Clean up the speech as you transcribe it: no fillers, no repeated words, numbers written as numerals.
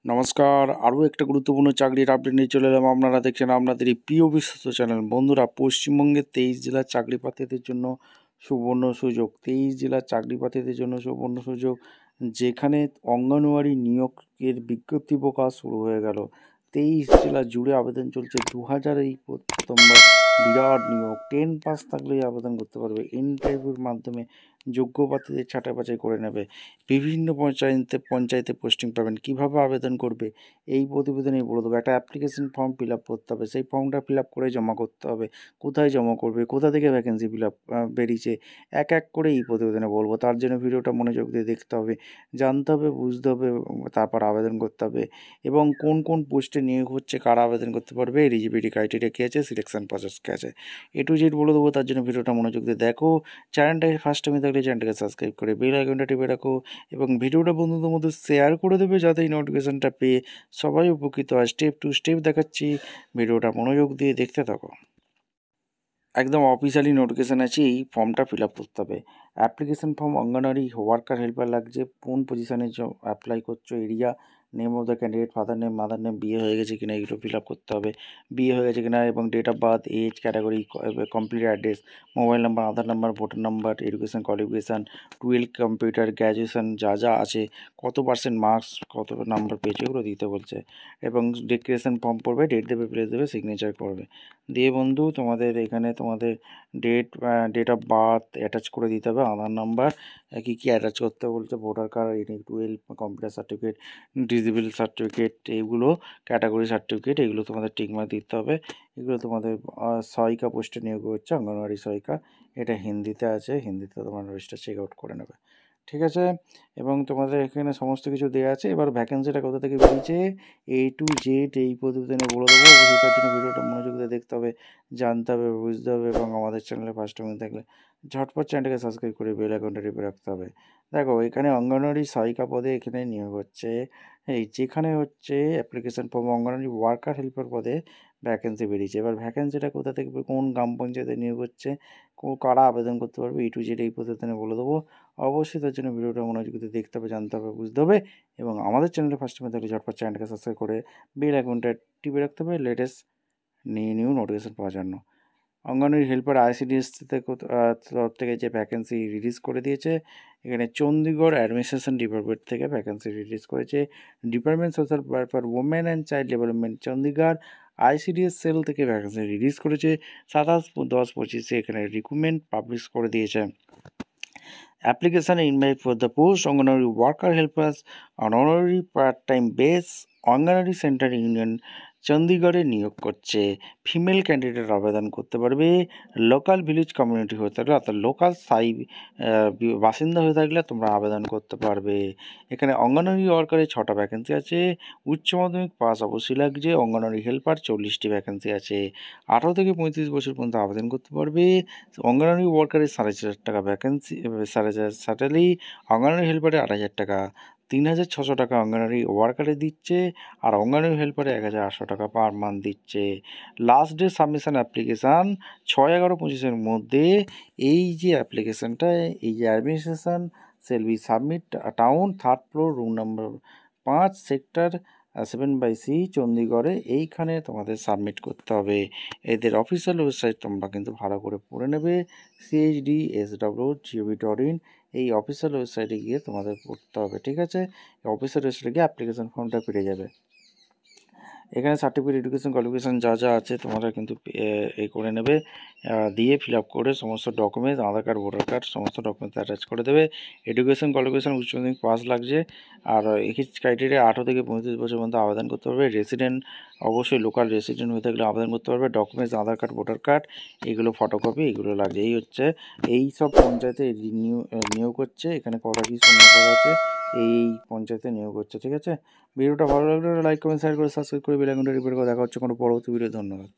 নমস্কার, আরও একটা গুরুত্বপূর্ণ চাকরির আপডেট নিয়ে চলে এলাম। আপনারা দেখছেন আপনাদের এই প্রিয় বিশ্বস্ত চ্যানেল। বন্ধুরা, পশ্চিমবঙ্গের 23 জেলার চাকরি প্রার্থীদের জন্য সুবর্ণ সুযোগ। 23 জেলার চাকরি প্রার্থীদের জন্য সুবর্ণ সুযোগ, যেখানে অঙ্গনওয়াড়ি নিয়োগের বিজ্ঞপ্তি প্রকাশ শুরু হয়ে গেল। 23 জেলা জুড়ে আবেদন চলছে। 2000 এই প্রথমবার বিরাট নিয়োগ। 10 পাস থাকলেই আবেদন করতে পারবে। ইন্টারভিউর মাধ্যমে যোগ্য প্রার্থীদের ছাঁটাই বাছাই করে নেবে। বিভিন্ন পঞ্চায়েতে পোস্টিং পাবেন। কিভাবে আবেদন করবে এই প্রতিবেদনে বলে দেবো। একটা অ্যাপ্লিকেশন ফর্ম ফিল আপ করতে হবে, সেই ফর্মটা ফিল আপ করে জমা করতে হবে। কোথায় জমা করবে, কোথা থেকে ভ্যাকেন্সি ফিল আপ বেরিয়েছে, এক এক করে এই প্রতিবেদনে বলবো। তার জন্য ভিডিওটা মনোযোগ দিয়ে দেখতে হবে, জানতে হবে, বুঝতে হবে, তারপর আবেদন করতে হবে। এবং কোন কোন পোস্টে নিয়োগ হচ্ছে, কারা আবেদন করতে পারবে, এলিজিবিলিটি ক্রাইটেরিয়া কী আছে, সিলেকশন প্রসেস কী আছে, A to Z বলে দেবো। তার জন্য ভিডিওটা মনোযোগ দিয়ে দেখো। চ্যানেলটাকে ফার্স্ট টাইমে থাকলে চ্যানেলটাকে সাবস্ক্রাইব করে বেল আইকনটা টিপে রাখো এবং ভিডিওটা বন্ধুদের মধ্যে শেয়ার করে দেবে, যাতে এই নোটিফিকেশানটা পেয়ে সবাই উপকৃত হয়। স্টেপ টু স্টেপ দেখাচ্ছি, ভিডিওটা মনোযোগ দিয়ে দেখতে থাকো। একদম অফিসিয়ালি নোটিফিকেশান আছে, এই ফর্মটা ফিল আপ করতে হবে। Application form anganwadi worker helper লাগছে। কোন পজিশানে অ্যাপ্লাই করছো, area, name of the candidate, father name, mother name, বিয়ে হয়ে গেছে কিনা এগুলো ফিল আপ করতে হবে। বিয়ে হয়ে গেছে কিনা এবং date of birth, age, category, complete address, mobile number, Aadhaar number, voter number, education qualification, 12 computer, graduation যা যা আছে, কত পার্সেন্ট মার্কস, কত নাম্বার পেয়েছে, এগুলো দিতে বলছে। এবং ডিক্লারেশন ফর্ম পড়বে, ডেট দেবে, প্লেস দেবে, সিগনেচার করবে। দিয়ে বন্ধু তোমাদের এখানে তোমাদের ডেট অফ বার্থ অ্যাটাচ করে দিতে হবে, আধার নাম্বার, কী কী অ্যাটাচ করতে বলছে, voter card, 12 computer certificate, disable certificate, এগুলো ক্যাটাগরি সার্টিফিকেট, এগুলো তোমাদের টিকমার্ক দিতে হবে। এগুলো তোমাদের সহায়িকা পোস্টে নিয়োগ হচ্ছে, অঙ্গনওয়াড়ি সহায়িকা। এটা হিন্দিতে আছে, হিন্দিতে তোমার রেজিস্টার চেক আউট করে নেবে, ঠিক আছে। এবং তোমাদের এখানে সমস্ত কিছু দেওয়া আছে। এবার ভ্যাকেন্সিটা কোথা থেকে বেরিয়েছে A to Z এই প্রতিবেদনে বলে দেবো। অবশ্যই তার জন্য ভিডিওটা মনোযোগ দিয়ে দেখতে হবে, জানতে হবে, বুঝতে হবে। এবং আমাদের চ্যানেলে ফার্স্ট টাইম থাকলে ঝটপট চ্যানেলটাকে সাবস্ক্রাইব করে বেল আইকনটা টিপে রাখতে হবে। দেখো, এখানে অঙ্গনওয়াড়ি সহায়িকা পদে এখানে নিয়োগ হচ্ছে। যেখানে হচ্ছে application form anganwadi worker helper পদে ভ্যাকেন্সি বেরিয়েছে। এবার ভ্যাকেন্সিটা কোথা থেকে, কোন গ্রাম পঞ্চায়েতে নিয়োগ হচ্ছে, কারা আবেদন করতে পারবে, A to Z এই প্রতিবেদনে বলে দেবো। অবশ্যই তার জন্য ভিডিওটা মনোযোগ দিয়ে দেখতে হবে, জানতে হবে, বুঝতে হবে। এবং আমাদের চ্যানেলে ফার্স্ট টাইমে থাকলে ঝটপট চ্যানেলটাকে সাবস্ক্রাইব করে বেল আইকনটা টিপে রাখতে হবে, লেটেস্ট নিউ নোটিফিকেশন পাওয়ার জন্য। অঙ্গনওয়াড়ি হেল্পার ICDS তরফ থেকে যে ভ্যাকেন্সি রিলিজ করে দিয়েছে, এখানে চণ্ডীগড় অ্যাডমিনিস্ট্রেশন ডিপার্টমেন্ট থেকে ভ্যাকেন্সি রিলিজ করেছে। Department social welfare, women and child development, Chandigarh ICDS cell থেকে ভ্যাকেন্সি রিলিজ করেছে। 27/10/25 এখানে রিক্রুটমেন্ট পাবলিশ করে দিয়েছে। Application invite for the post Anganwadi worker helpers on honorary part-time base anganwadi centre union চণ্ডীগড়ে নিয়োগ করছে। ফিমেল ক্যান্ডিডেট আবেদন করতে পারবে। লোকাল ভিলেজ কমিউনিটি হয়ে থাকলে, অর্থাৎ লোকাল বাসিন্দা হয়ে থাকলে তোমরা আবেদন করতে পারবে। এখানে অঙ্গনওয়াড়ি ওয়ার্কারের 6টা ভ্যাকেন্সি আছে। উচ্চ মাধ্যমিক পাস অবশ্যই লাগছে। অঙ্গনওয়াড়ি হেল্পার 40টি ভ্যাকেন্সি আছে। 18 থেকে 35 বছর পর্যন্ত আবেদন করতে পারবে। অঙ্গনওয়াড়ি ওয়ার্কারের 4,500 টাকা ভ্যাকেন্সি, 4,500 স্যালারি। অঙ্গনওয়াড়ি হেল্পারে 8,000 টাকা, 3,600 টাকা অঙ্গনওয়াড়ি ওয়ার্কারে দিচ্ছে। আর অঙ্গনওয়াড়ি হেল্পারে 1,800 টাকা পার মান্থ দিচ্ছে। লাস্ট ডে সাবমিশন অ্যাপ্লিকেশান 6/11/25 মধ্যে। এই যে অ্যাপ্লিকেশানটা, এই যে administration cell B submit town 3rd floor, room number 5, sector 7/C, চণ্ডীগড়ে। এইখানে তোমাদের সাবমিট করতে হবে। এদের অফিসিয়াল ওয়েবসাইট তোমরা কিন্তু ভালো করে পড়ে নেবে, chdsw.gov.in। এই অফিসিয়াল ওয়েবসাইটে গিয়ে তোমাদের পড়তে হবে, ঠিক আছে। অফিসিয়াল ওয়েবসাইটে গিয়ে অ্যাপ্লিকেশন ফর্মটা পেয়ে যাবে। এখানে সার্টিফিকেট, এডুকেশন কোয়ালিফিকেশান যা যা আছে তোমরা কিন্তু এই করে নেবে, দিয়ে ফিল আপ করে সমস্ত ডকুমেন্টস, আধার কার্ড, ভোটার কার্ড, সমস্ত ডকুমেন্টস অ্যাটাচ করে দেবে। এডুকেশন কোয়ালিফিকেশান উচ্চ মাধ্যমিক পাস লাগছে। আর এজ ক্রাইটেরিয়া 18 থেকে 35 বছর পর্যন্ত আবেদন করতে পারবে। রেসিডেন্ট অবশ্যই লোকাল রেসিডেন্ট হয়ে থাকলে আবেদন করতে পারবে। ডকুমেন্টস আধার কার্ড, ভোটার কার্ড, এগুলো ফটোকপি, এগুলো লাগছে। এই হচ্ছে এই সব পঞ্চায়েতে নিয়োগ হচ্ছে। এখানে কটা কি শূন্য করা আছে, এই পঞ্চায়েতে নিয়োগ হচ্ছে, ঠিক আছে। ভিডিওটা ভালো লাগলে লাইক, কমেন্ট, শেয়ার করে সাবস্ক্রাইব করে বেল আইকনটা টিপে রাখো। দেখা হচ্ছে কোনো পরবর্তী ভিডিও। ধন্যবাদ।